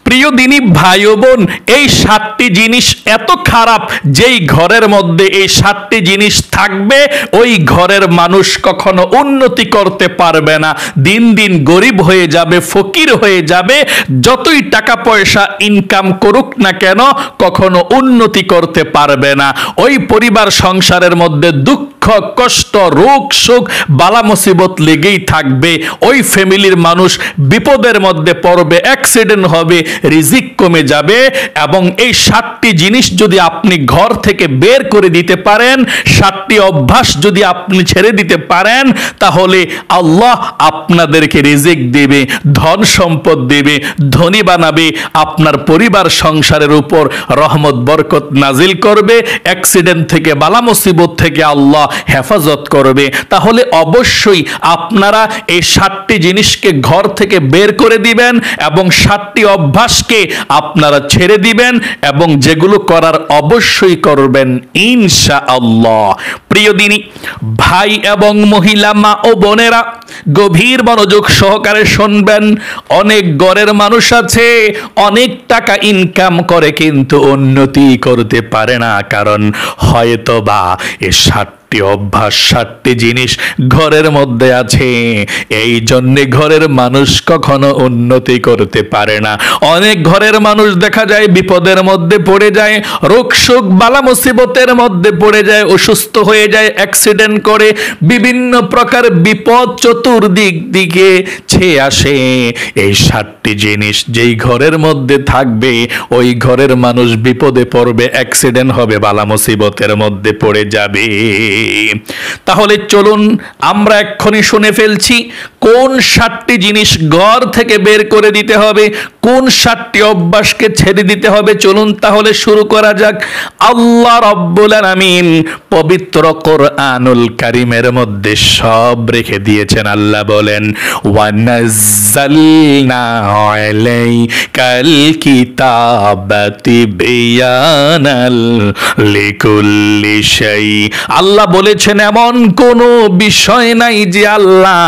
প্রিয় দিনী ভাই ও বোন, এই 7টি জিনিস এত খারাপ, যেই ঘরের মধ্যে এই 7টি জিনিস থাকবে ওই ঘরের মানুষ কখনো উন্নতি করতে পারবে না, দিন দিন গরিব হয়ে যাবে, ফকির হয়ে যাবে। যতই টাকা পয়সা ইনকাম করুক না কেন কখনো উন্নতি করতে পারবে না। ওই পরিবার সংসারের মধ্যে দুঃখ, কষ্ট, রোগ, সুখ, বালা মুসিবত লেগেই থাকবে। ওই ফ্যামিলির মানুষ বিপদের মধ্যে পড়বে, অ্যাক্সিডেন্ট হবে, রিজিক কমে যাবে। এবং এই 7টি জিনিস যদি আপনি ঘর থেকে বের করে দিতে পারেন, 7টি অভ্যাস যদি আপনি ছেড়ে দিতে পারেন, তাহলে আল্লাহ আপনাদেরকে রিজিক দেবে, ধন সম্পদ দেবে, ধনী বানাবে, আপনার পরিবার সংসারের উপর রহমত বরকত নাজিল করবে, অ্যাক্সিডেন্ট থেকে, বালা মুসিবত থেকে আল্লাহ হেফাজত করবে। তাহলে অবশ্যই আপনারা এই 7টি জিনিসকে ঘর থেকে বের করে দিবেন এবং 7টি অভ্যাসকে আপনারা ছেড়ে দিবেন এবং যেগুলো করার অবশ্যই করবেন ইনশাআল্লাহ। প্রিয় দিনী ভাই এবং মহিলা, মা ও বোনেরা, গভীর মনোযোগ সহকারে শুনবেন। অনেক ঘরের মানুষ আছে অনেক টাকা ইনকাম করে কিন্তু উন্নতি করতে পারে না, কারণ হয়তোবা এই 7টি অভ্যাস, 7টি জিনিস ঘরের মধ্যে আছে, এই জন্যে ঘরের মানুষ কখনো উন্নতি করতে পারে না। অনেক ঘরের মানুষ দেখা যায় বিপদের মধ্যে পড়ে যায়, রোগ সুখ বালা মুসিবতের মধ্যে পড়ে যায়, অসুস্থ হয়ে যায়, অ্যাক্সিডেন্ট করে, বিভিন্ন প্রকার বিপদ চতুর্দিক দিকে ছেয়ে আসে। এই 7টি জিনিস যেই ঘরের মধ্যে থাকবে ওই ঘরের মানুষ বিপদে পড়বে, অ্যাক্সিডেন্ট হবে, বালা মুসিবতের মধ্যে পড়ে যাবে। তাহলে চলুন আমরা এক্ষুনি শুনে ফেলছি কোন 7টি জিনিস ঘর থেকে বের করে দিতে হবে, কোন 7টি অভ্যাসকে ছেড়ে দিতে হবে। চলুন তাহলে শুরু করা যাক। আল্লাহ রাব্বুল আলামিন পবিত্র কোরআনুল কারীমের মধ্যে সব রেখে দিয়েছেন। আল্লাহ বলেন, ওয়ানাজ্জালনা আলাইকাল কিতাবাতি বিয়ানাল লিকুল্লি শাই। আল্লাহ বলেছেন এমন কোন বিষয় নাই যে আল্লাহ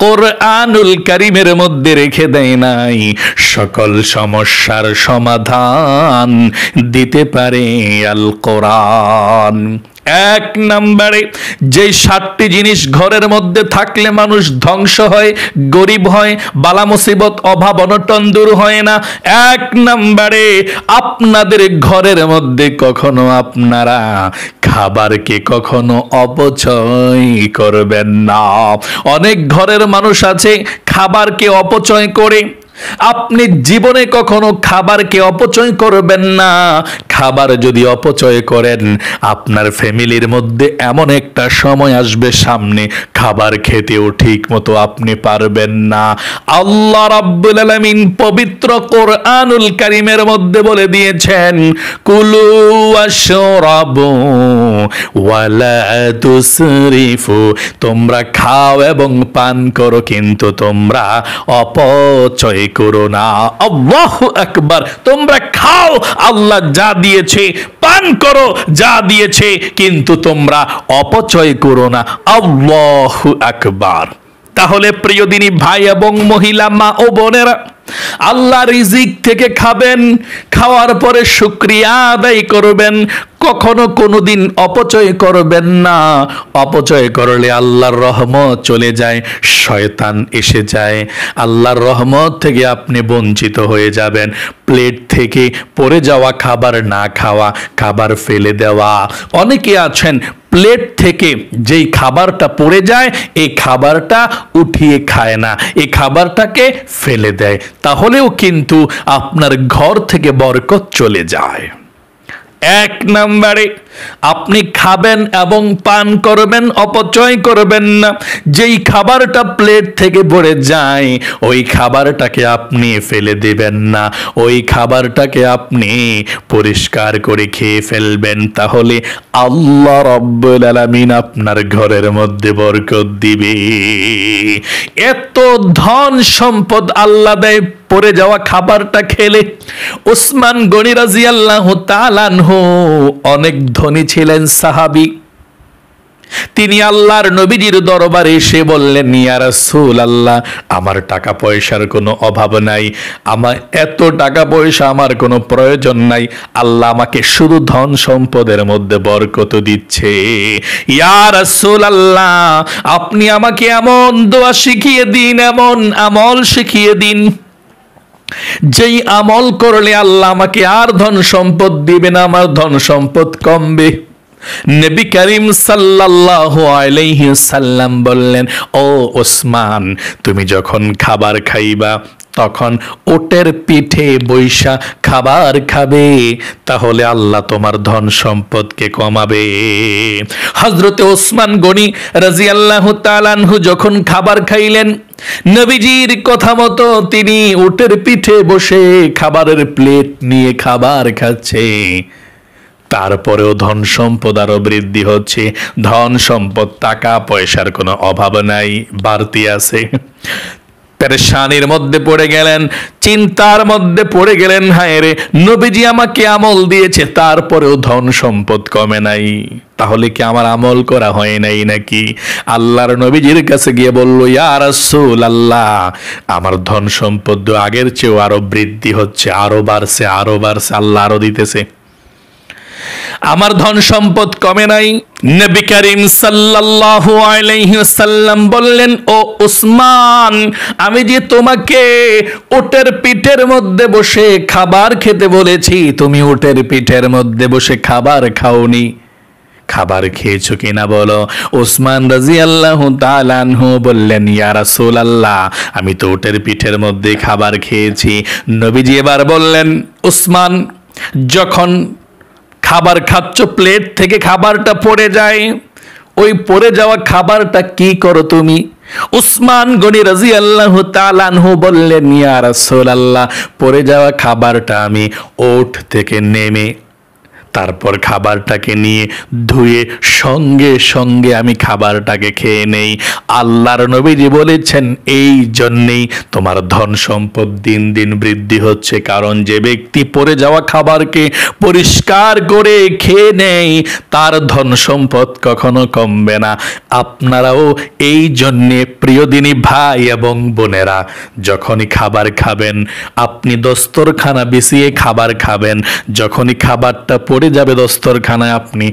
কোরআনুল কারীমের মধ্যে রেখে দেয় নাই। সকল সমস্যার সমাধান দিতে পারে আল কোরআন। 1 নম্বরে যে 7টি জিনিস ঘরের মধ্যে থাকলে মানুষ ধ্বংস হয়, গরিব হয়, বালা মুসিবত অভাব অনটন দূর হয় না। 1 নম্বরে আপনাদের ঘরের মধ্যে কখনো আপনারা খাবারকে কখনো অপচয় করবেন না। অনেক ঘরের মানুষ আছে খাবারকে অপচয় করে। আপনি জীবনে কখনো খাবারকে অপচয় করবেন না। খাবার যদি অপচয় করেন, আপনার ফ্যামিলির মধ্যে এমন একটা সময় আসবে সামনে, খাবার খেতেও ঠিক মতো আপনি পারবেন না। আল্লাহ রাব্বুল আলামিন পবিত্র কোরআনুল কারীমের মধ্যে বলে দিয়েছেন, কুলু ওয়াশরাবু ওয়ালা তুসরিফু। তোমরা খাও এবং পান করো, কিন্তু তোমরা অপচয় করো না। আল্লাহু আকবার। তোমরা খাও, আল্লাহ যা দিয়েছে, পান করো যা দিয়েছে, কিন্তু তোমরা অপচয় করো না। আল্লাহু আকবার। তাহলে প্রিয় দিনী ভাই এবং মহিলা, মা ও বোনেরা, আল্লাহ রিজিক থেকে খাবেন, খাওয়ার পরে শুকরিয়া আদায় করবেন, কখনো কোনোদিন অপচয় করবেন না। অপচয় করলে আল্লাহর রহমত চলে যায়, শয়তান এসে যায়, আল্লাহর রহমত থেকে আপনি বঞ্চিত হয়ে যাবেন। প্লেট থেকে পড়ে যাওয়া খাবার না খাওয়া, খাবার ফেলে দেওয়া। অনেকে আছেন প্লেট থেকে যেই খাবারটা পড়ে যায় এই খাবারটা উঠিয়ে খায় না, এই খাবারটাকে ফেলে দেয়, তাহলেও কিন্তু আপনার ঘর থেকে বরকত চলে যায়। 1 নম্বরে আপনি খাবেন এবং পান করবেন, অপচয় করবেন না। যেই খাবারটা প্লেট থেকে পড়ে যায় ওই খাবারটাকে আপনি ফেলে দিবেন না, ওই খাবারটাকে আপনি পরিষ্কার করে খেয়ে ফেলবেন। তাহলে আল্লাহ রাব্বুল আলামিন আপনার ঘরের মধ্যে বরকত দিবে। এত ধন সম্পদ আল্লাহ দেয় পড়ে যাওয়া খাবারটা খেলে। উসমান গনি রাদিয়াল্লাহু তাআলা আনহু অনেক ধনী ছিলেন, সাহাবী। তিনি আল্লাহর নবীজির দরবারে এসে বললেন, ইয়া রাসূলুল্লাহ, আমার টাকা পয়সার কোনো অভাব নাই, আমার এত টাকা পয়সা আমার কোনো প্রয়োজন নাই, আল্লাহ আমাকে শুধু ধন সম্পদের মধ্যে বরকত দিচ্ছে। ইয়া রাসূলুল্লাহ, আপনি আমাকে এমন দোয়া শিখিয়ে দিন, এমন আমল শিখিয়ে দিন, যেই আমল করলে আল্লাহ আমাকে আর ধন সম্পদ দিবে না, আমার ধন সম্পদ কমবে। নবী করিম সাল্লাল্লাহু আলাইহি সাল্লাম বললেন, ও ওসমান, তুমি যখন খাবার খাইবা তখন ওটের পিঠে বৈশা খাবার খাবে, তাহলে আল্লাহ তোমার ধন সম্পদকে কমাবে। হযরতে ওসমান গনি রাদিয়াল্লাহু তাআলা আনহু যখন খাবার খাইলেন, নবীজির কথা মতো তিনি উটের পিঠে বসে খাবারের প্লেট নিয়ে খাবার খাচ্ছে। তারপরেও ধন সম্পদ আরো বৃদ্ধি হচ্ছে, ধন সম্পদ টাকা পয়সার কোনো অভাব নাই, বাড়তি আছে। পেরেশানির মধ্যে পড়ে গেলেন, চিন্তার মধ্যে পড়ে গেলেন, হায় রে, নবীজি আমাকে আমল দিয়েছে তারপরেও ধন সম্পদ কমে নাই, তাহলে কি আমার আমল করা হয় নাই নাকি? আল্লাহর নবীজির কাছে গিয়ে বলল, ইয়া রাসূলুল্লাহ, আমার ধন সম্পদ আগের চেয়েও আরো বৃদ্ধি হচ্ছে, আরো বাড়ছে, আরো বাড়ছে, আল্লাহ আরো দিতেছে, আমার ধন সম্পদ কমে নাই। নবী করিম সাল্লাল্লাহু আলাইহি ওয়াসাল্লাম বললেন, ও উসমান, আমি যে তোমাকে উটের পিঠের মধ্যে বসে খাবার খেতে বলেছি, তুমি উটের পিঠের মধ্যে বসে খাবার খাওনি, খাবার খেয়েছো কিনা বলো। উসমান রাদিয়াল্লাহু তাআলা আনহু বললেন, ইয়া রাসূলুল্লাহ, আমি তো উটের পিঠের মধ্যে খাবার খেয়েছি। নবীজি এবার বললেন, উসমান, যখন খাবার খাচ্ছ, প্লেট থেকে খাবারটা পড়ে যায়, ওই পড়ে যাওয়া খাবারটা কি করো তুমি? উসমান গনি রাদিয়াল্লাহু তাআলা আনহু বললেন, ইয়া রাসূলুল্লাহ, পড়ে যাওয়া খাবারটা আমি ওট থেকে নেমে তারপর খাবারটাকে নিয়ে ধুয়ে সঙ্গে সঙ্গে আমি খাবারটাকে খেয়ে নেই। আল্লাহর নবীজি বলেছেন, এই জন্যেই তোমার ধন সম্পদ দিন দিন বৃদ্ধি হচ্ছে, কারণ যে ব্যক্তি পড়ে যাওয়া খাবারকে পরিষ্কার করে খেয়ে নেয় তার ধন সম্পদ কখনো কমবে না। আপনারাও এই জন্যে প্রিয়দিনী ভাই এবং বোনেরা, যখনই খাবার খাবেন আপনি দস্তরখানা বিছিয়ে খাবার খাবেন, যখনই খাবারটা পড়ে যাবে দস্তরখানায় আপনি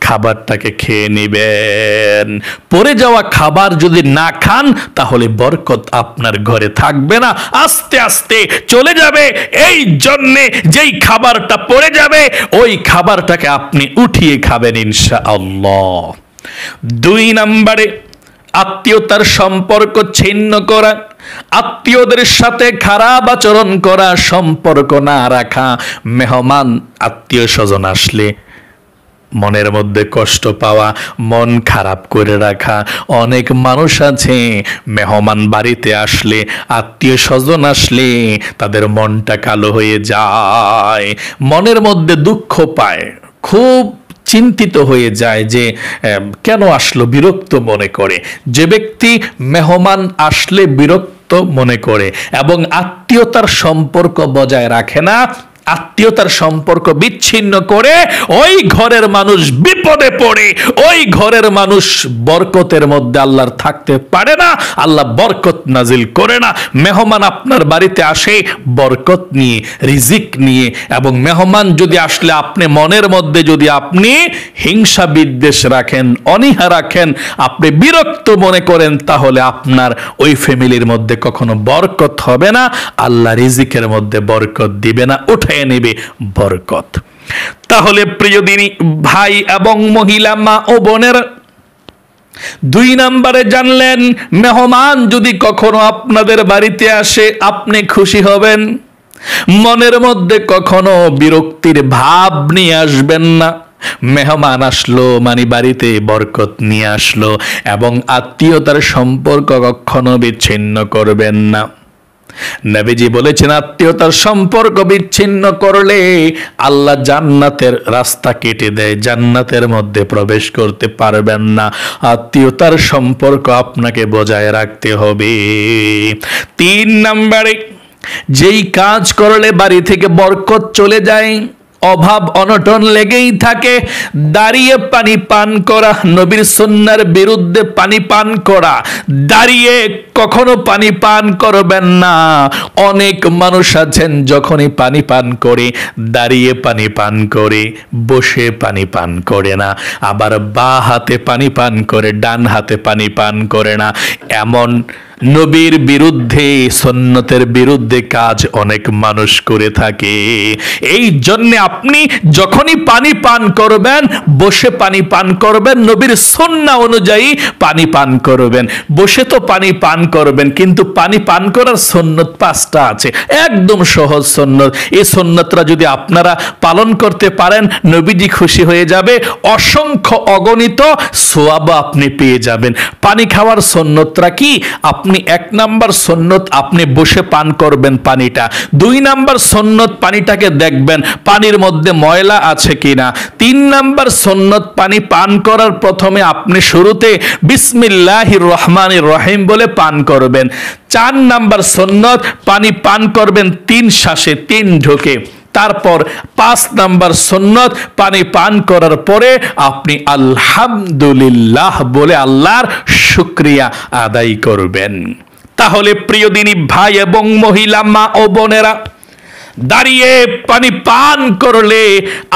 খাবারটাকে খেয়ে নেবেন। পড়ে যাওয়া খাবার যদি না খান তাহলে বরকত আপনার ঘরে থাকবে না, আস্তে আস্তে চলে যাবে। এই জন্যে যেই খাবারটা পড়ে যাবে ওই খাবারটাকে আপনি উঠিয়ে খাবেন ইনশাআল্লাহ। 2 নম্বরে, আত্মীয়তার সম্পর্ক ছিন্ন করা, আত্মীয়দের সাথে খারাপ আচরণ করা, সম্পর্ক না রাখা, মেহমান আত্মীয় স্বজন আসলে মনের মধ্যে কষ্ট পাওয়া, মন খারাপ করে রাখা। অনেক মানুষ আছে মেহমান বাড়িতে আসলে, আত্মীয় স্বজন আসলে তাদের মনটা কালো হয়ে যায়, মনের মধ্যে দুঃখ পায়, খুব চিন্তিত হয়ে যায় যে কেন আসলো, বিরক্ত মনে করে। যে ব্যক্তি মেহমান আসলে বিরক্ত মনে করে এবং আত্মীয়তার সম্পর্ক বজায় রাখে না, আত্মীয়তার সম্পর্ক বিচ্ছিন্ন করে, ওই ঘরের মানুষ বিপদে পড়ে, ওই ঘরের মানুষ বরকতের মধ্যে আল্লাহর থাকতে পারে না, আল্লাহ বরকত নাজিল করে না। মেহমান আপনার বাড়িতে আসে বরকত নিয়ে, রিজিক নিয়ে, এবং মেহমান যদি আসলে আপনি মনের মধ্যে যদি আপনি হিংসা বিদ্বেষ রাখেন, অনীহা রাখেন, আপনি বিরক্ত মনে করেন, তাহলে আপনার ওই ফ্যামিলির মধ্যে কখনো বরকত হবে না, আল্লাহ রিজিকের মধ্যে বরকত দিবে না, উঠে নেবে বরকত। তাহলে প্রিয় দিনী ভাই এবং মহিলা, মা ও বোনের, 2 নম্বরে জানলেন, মেহমান যদি কখনো আপনাদের বাড়িতে আসে আপনি খুশি হবেন, মনের মধ্যে কখনো বিরক্তির ভাব নিয়ে আসবেন না। মেহমান আসলো মানে বাড়িতে বরকত নিয়ে আসলো, এবং আত্মীয়তার সম্পর্ক কখনো বিচ্ছিন্ন করবেন না। নবীজি বলেছেন, আত্মীয়তার সম্পর্ক বিচ্ছিন্ন করলে আল্লাহ জান্নাতের রাস্তা কেটে দেয়, জান্নাতের মধ্যে প্রবেশ করতে পারবেন না। আত্মীয়তার সম্পর্ক আপনাকে বজায় রাখতে হবে। 3 নম্বরে, যেই কাজ করলে বাড়ি থেকে বরকত চলে যায় অভাব অনটন লেগেই থাকে, দাঁড়িয়ে পানি পান করা, নবীর সুন্নাহর বিরুদ্ধে পানি পান করা, দাঁড়িয়ে কখনো পানি পান করবেন না। অনেক মানুষ আছেন যখনই পানি পান করে দাঁড়িয়ে পানি পান করে, বসে পানি পান করে না, আবার বাঁ হাতে পানি পান করে ডান হাতে পানি পান করে না। এমন নবীর বিরুদ্ধে, সুন্নতের বিরুদ্ধে কাজ অনেক মানুষ করে থাকে। এই জন্য আপনি যখনই পানি পান করবেন বসে পানি পান করবেন, নবীর সুন্নাহ অনুযায়ী পানি পান করবেন। বসে তো পানি পান করবেন, কিন্তু পানি পান করার সুন্নত 5টা আছে, একদম সহজ সুন্নত। এই সুন্নতরা যদি আপনারা পালন করতে পারেন নবীজি খুশি হয়ে যাবে, অসংখ্য অগণিত সওয়াব আপনি পেয়ে যাবেন। পানি খাওয়ার সুন্নতরা কি? আপনি 1 নাম্বার সুন্নত, আপনি বসে পান করবেন পানিটা। 2 নাম্বার সুন্নত, পানিটাকে দেখবেন পানির মধ্যে ময়লা আছে কিনা। 3 নাম্বার সুন্নত, পানি পান করার প্রথমে আপনি শুরুতে বিসমিল্লাহির রহমানির রহিম বলে পান করবেন। 4 নাম্বার সুন্নত, পানি পান করবেন 3 শ্বাসে, 3 ঢোকে। তারপর 5 নাম্বার সুন্নত, পানি পান করার পরে আপনি আলহামদুলিল্লাহ বলে আল্লাহর শুকরিয়া আদায় করবেন। তাহলে প্রিয় দিনী ভাই এবং মহিলা, মা ও বোনেরা, দাঁড়িয়ে পানি পান করলে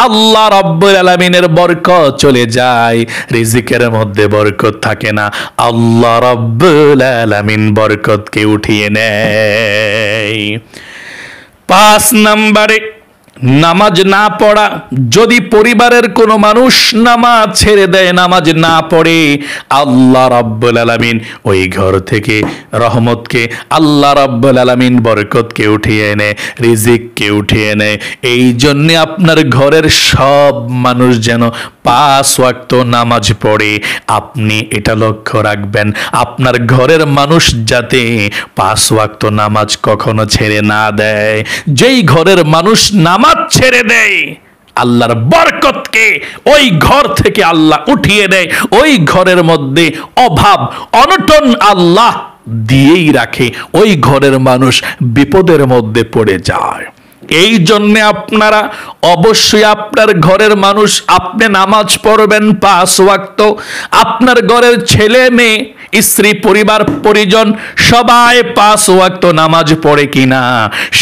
আল্লাহ রাব্বুল আলামিনের বরকত চলে যায়, রিজিকের মধ্যে বরকত থাকে না। আল্লাহ রাব্বুল আলামিন বরকতকে উঠিয়ে নেয়। 5 নম্বরে নামাজ না পড়া। যদি পরিবারের কোনো মানুষ নামাজ ছেড়ে দেয়, নামাজ না পড়ে, আল্লাহ রাব্বুল আলামিন ওই ঘর থেকে রহমতকে, আল্লাহ রাব্বুল আলামিন বরকতকে উঠিয়ে এনে রিজিককে উঠিয়ে নেয়। এই জন্য আপনার ঘরের সব মানুষ যেন 5 ওয়াক্ত নামাজ পড়ে। আপনি এটা লক্ষ্য রাখবেন, আপনার ঘরের মানুষ যাতে 5 ওয়াক্ত নামাজ কখনো ছেড়ে না দেয়। যেই ঘরের মানুষ নামাজ ছেড়ে দেয়, আল্লাহর বরকতকে ওই ঘর থেকে আল্লাহ উঠিয়ে দেয়। ওই ঘরের মধ্যে অভাব অনটন আল্লাহ দিয়েই রাখে, ওই ঘরের মানুষ বিপদের মধ্যে পড়ে যায়। এই জন্যে আপনারা অবশ্যই আপনার ঘরের মানুষ, আপনি নামাজ পড়বেন 5 ওয়াক্ত। আপনার ঘরের ছেলে মেয়ে, স্ত্রী, পরিবার পরিজন সবাই 5 ওয়াক্ত নামাজ পড়ে কিনা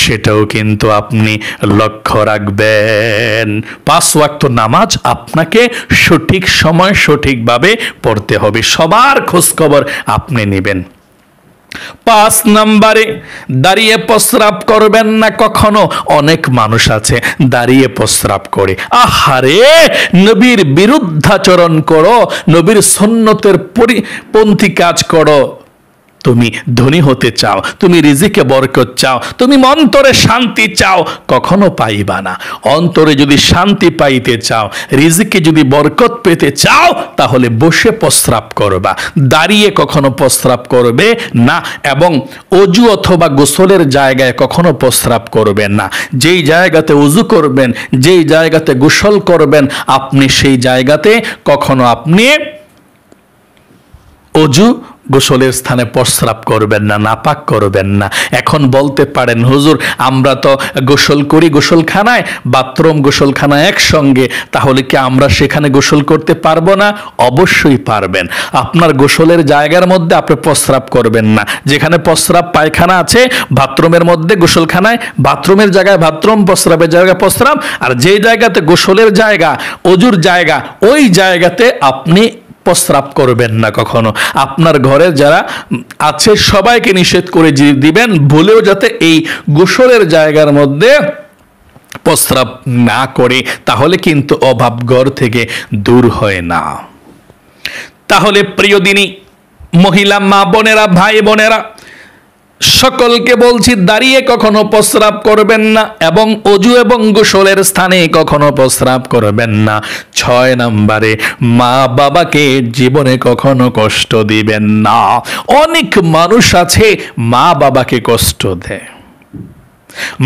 সেটাও কিন্তু আপনি লক্ষ্য রাখবেন। 5 ওয়াক্ত নামাজ আপনাকে সঠিক সময় সঠিকভাবে পড়তে হবে, সবার খোঁজখবর আপনি নেবেন। 5 নম্বরে দাঁড়িয়ে প্রস্রাব করবেন না কখনো। অনেক মানুষ আছে দাঁড়িয়ে প্রস্রাব করে। আহারে, নবীর বিরুদ্ধাচরণ করো, নবীর সুন্নতের পরিপন্থী কাজ করো। তুমি ধনী হতে চাও, তুমি রিজিকে বরকত চাও, তুমি অন্তরে শান্তি চাও, কখনো পাইবা না। অন্তরে যদি শান্তি পাইতে চাও, রিজিকে যদি বরকত পেতে চাও, তাহলে বসে প্রস্রাব করবা, দাঁড়িয়ে কখনো প্রস্রাব করবে না। এবং অজু অথবা গোসলের জায়গায় কখনো প্রস্রাব করবেন না। যেই জায়গাতে অজু করবেন, যেই জায়গাতে গোসল করবেন, আপনি সেই জায়গাতে কখনো আপনি অজু গোসলের স্থানে প্রস্রাব করবেন না, নাপাক করবেন না। এখন বলতে পারেন, হুজুর আমরা তো গোসল করি গোসলখানায়, বাথরুম গোসলখানা একসঙ্গে, তাহলে কি আমরা সেখানে গোসল করতে পারবো না? অবশ্যই পারবেন। আপনার গোসলের জায়গার মধ্যে আপনি প্রস্রাব করবেন না। যেখানে প্রস্রাব পায়খানা আছে বাথরুমের মধ্যে, গোসলখানায় বাথরুমের জায়গায় বাথরুম, প্রস্রাবের জায়গায় প্রস্রাব, আর যে জায়গাতে গোসলের জায়গা, অজুর জায়গা, ওই জায়গাতে আপনি প্রস্রাব করবেন না কখনো। আপনার ঘরের যারা আছে সবাইকে নিষেধ করে দিবেন, ভুলেও যাতে এই গোসলের জায়গার মধ্যে প্রস্রাব না করে, তাহলে কিন্তু অভাব ঘর থেকে দূর হয় না। তাহলে প্রিয় দিনী মহিলা, মা বোনেরা, ভাই বোনেরা, সকলকে বলছি দাঁড়িয়ে কখনো প্রস্রাব করবেন না, এবং অজু এবং গোসলের স্থানে কখনো প্রস্রাব করবেন না। 6 নম্বরে মা বাবাকে জীবনে কখনো কষ্ট দিবেন না। অনেক মানুষ আছে মা বাবাকে কষ্ট দেয়।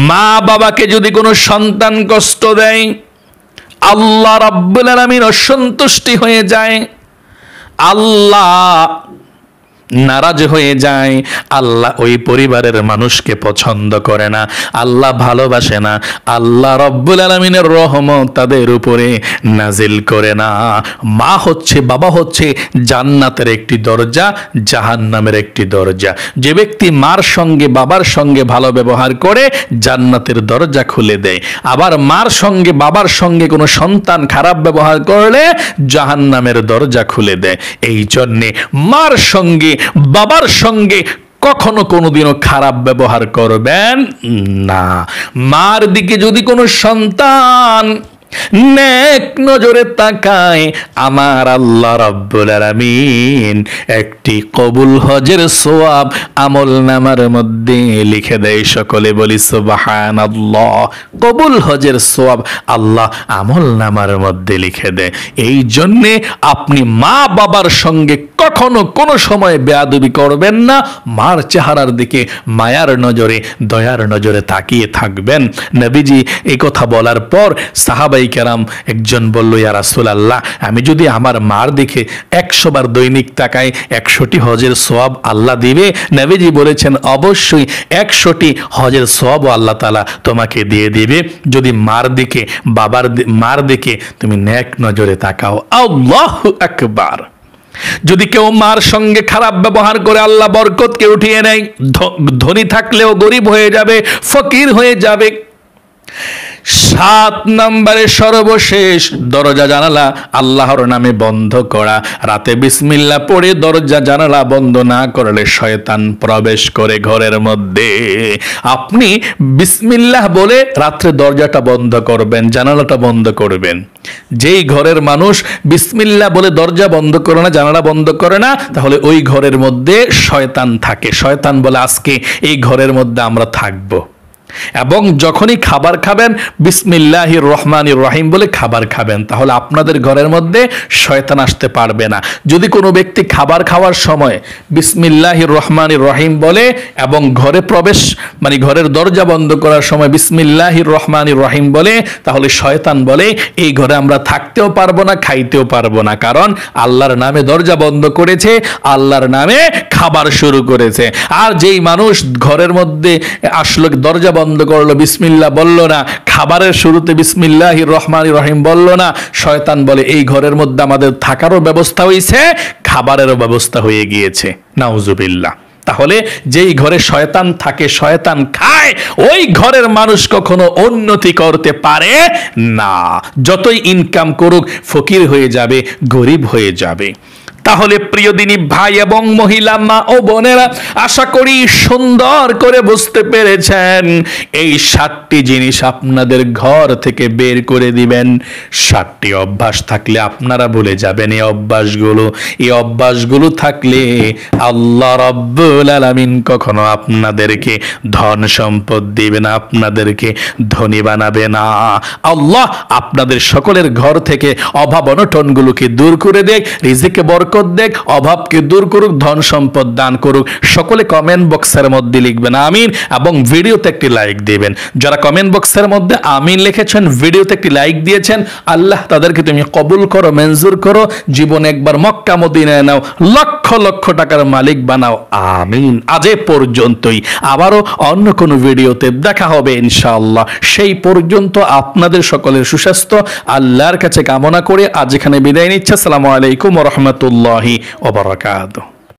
মা বাবাকে যদি কোনো সন্তান কষ্ট দেয়, আল্লাহ রাব্বুল আলামিন অসন্তুষ্টি হয়ে যায়। আল্লাহ নারাজ হয়ে যায়, আল্লাহ ওই পরিবারের মানুষকে পছন্দ করে না, আল্লাহ ভালোবাসে না, আল্লাহ রব্বুল আলামিনের রহমত তাদের উপরে নাজিল করে না। মা হচ্ছে, বাবা হচ্ছে জান্নাতের একটি দরজা, জাহান্নামের একটি দরজা। যে ব্যক্তি মার সঙ্গে বাবার সঙ্গে ভালো ব্যবহার করে জান্নাতের দরজা খুলে দেয়, আবার মার সঙ্গে বাবার সঙ্গে কোনো সন্তান খারাপ ব্যবহার করলে জাহান্নামের দরজা খুলে দেয়। এই জন্যে মার সঙ্গে বাবার সঙ্গে কখনো কোনোদিনও খারাপ ব্যবহার করবেন না। মার দিকে যদি কোনো সন্তান নেক নজরে তাকায়, আমার আল্লাহ রাব্বুল আলামিন একটি কবুল হজের সওয়াব আমলনামার মধ্যে লিখে দেয়। সকলে বলি সুবহানাল্লাহ। কবুল হজের সওয়াব আল্লাহ আমলনামার মধ্যে লিখে দেয়। এই জন্যে আপনি মা বাবার সঙ্গে কখনো কোনো সময় বেয়াদবি করবেন না। মার চেহারার দিকে মায়ার নজরে, দয়ার নজরে তাকিয়ে থাকবেন। নবীজি এই কথা বলার পর সাহাবায়ে কেরাম একজন বলল, ইয়া রাসূলুল্লাহ, আমি যদি আমার মার দিকে 100 বার দৈনিক তাকাই 100টি হজের সওয়াব আল্লাহ দিবে? নবীজি বলেছেন, অবশ্যই 100টি হজের সওয়াব আল্লাহ তাআলা তোমাকে দিয়ে দিবে যদি মার দিকে তুমি নেক নজরে তাকাও। আল্লাহু আকবার। যদি কেউ মার সঙ্গে খারাপ ব্যবহার করে আল্লাহ বরকতকে উঠিয়ে নেয়, ধনী থাকলেও গরিব হয়ে যাবে, ফকির হয়ে যাবে। 7 নম্বরে সর্বশেষ, দরজা জানালা আল্লাহর নামে বন্ধ করা। রাতে বিসমিল্লাহ পড়ে দরজা জানালা বন্ধ না করলে শয়তান প্রবেশ করে ঘরের মধ্যে। আপনি বিসমিল্লাহ বলে রাত্রে দরজাটা বন্ধ করবেন, জানালাটা বন্ধ করবেন। যেই ঘরের মানুষ বিসমিল্লাহ বলে দরজা বন্ধ করে না, জানালা বন্ধ করে না, তাহলে ওই ঘরের মধ্যে শয়তান থাকে। শয়তান বলে আজকে এই ঘরের মধ্যে আমরা থাকবো। এবং যখনই খাবার খাবেন বিসমিল্লাহির রহমানির রহিম বলে খাবার খাবেন, তাহলে আপনাদের ঘরের মধ্যে শয়তান আসতে পারবে না। যদি কোনো ব্যক্তি খাবার খাওয়ার সময় বিসমিল্লাহির রহমানির রহিম বলে এবং ঘরে প্রবেশ মানে ঘরের দরজা বন্ধ করার সময় বিসমিল্লাহির রহমানির রহিম বলে, তাহলে শয়তান বলে এই ঘরে আমরা থাকতেও পারবো না, খাইতেও পারবো না, কারণ আল্লাহর নামে দরজা বন্ধ করেছে, আল্লাহর নামে খাবার শুরু করেছে। আর যেই মানুষ ঘরের মধ্যে আসলো, দরজা বন্ধ করলো, বিসমিল্লাহ বলল না, খাবারের শুরুতে বিসমিল্লাহির রহমানির রহিম বলল না, শয়তান বলে এই ঘরের মধ্যে আমাদের থাকারও ব্যবস্থা হয়েছে, খাবারেরও ব্যবস্থা হয়ে গিয়েছে। নাউজুবিল্লাহ। তাহলে যেই ঘরে শয়তান থাকে, শয়তান খায়, ওই ঘরের মানুষ কখনো উন্নতি করতে পারে না। যতই ইনকাম করুক ফকির হয়ে যাবে, গরিব হয়ে যাবে। তাহলে প্রিয় দিনী ভাই এবং মহিলা, মা ও বোনেরা, আশা করি সুন্দর করে বুঝতে পেরেছেন। এই 7টি জিনিস আপনাদের ঘর থেকে বের করে দিবেন। 7টি অভ্যাস থাকলে আপনারা ভুলে যাবেন এই অভ্যাসগুলো থাকলে আল্লাহ রাব্বুল আলামিন কখনো আপনাদেরকে ধন সম্পদ দিবে না, আপনাদেরকে ধনী বানাবে না। আল্লাহ আপনাদের সকলের ঘর থেকে অভাব অনটনগুলোকে দূর করে দেয়, রিজিকে বরকত দেখ, অভাবকে দূর করুক, ধন সম্পদ দান করুক। সকলে কমেন্ট বক্সের মধ্যে লিখবেন আমিন এবং ভিডিওতে একটি লাইক দিবেন। যারা কমেন্ট বক্সের মধ্যে আমিন লিখেছেন, ভিডিওতে একটি লাইক দিয়েছেন, আল্লাহ তাদেরকে তুমি কবুল করো, মঞ্জুর করো, জীবনে একবার মক্কা মদিনায় নাও, লক্ষ লক্ষ টাকার মালিক বানাও। আমিন। আজ এ পর্যন্তই, আবারও অন্য কোনো ভিডিওতে দেখা হবে ইনশাআল্লাহ। সেই পর্যন্ত আপনাদের সকলের সুস্বাস্থ্য আল্লাহর কাছে কামনা করে আজ এখানে বিদায় নিচ্ছি। আসসালামু আলাইকুম ওয়া রাহমাতুল্লাহি ওয়া বারাকাতুহু।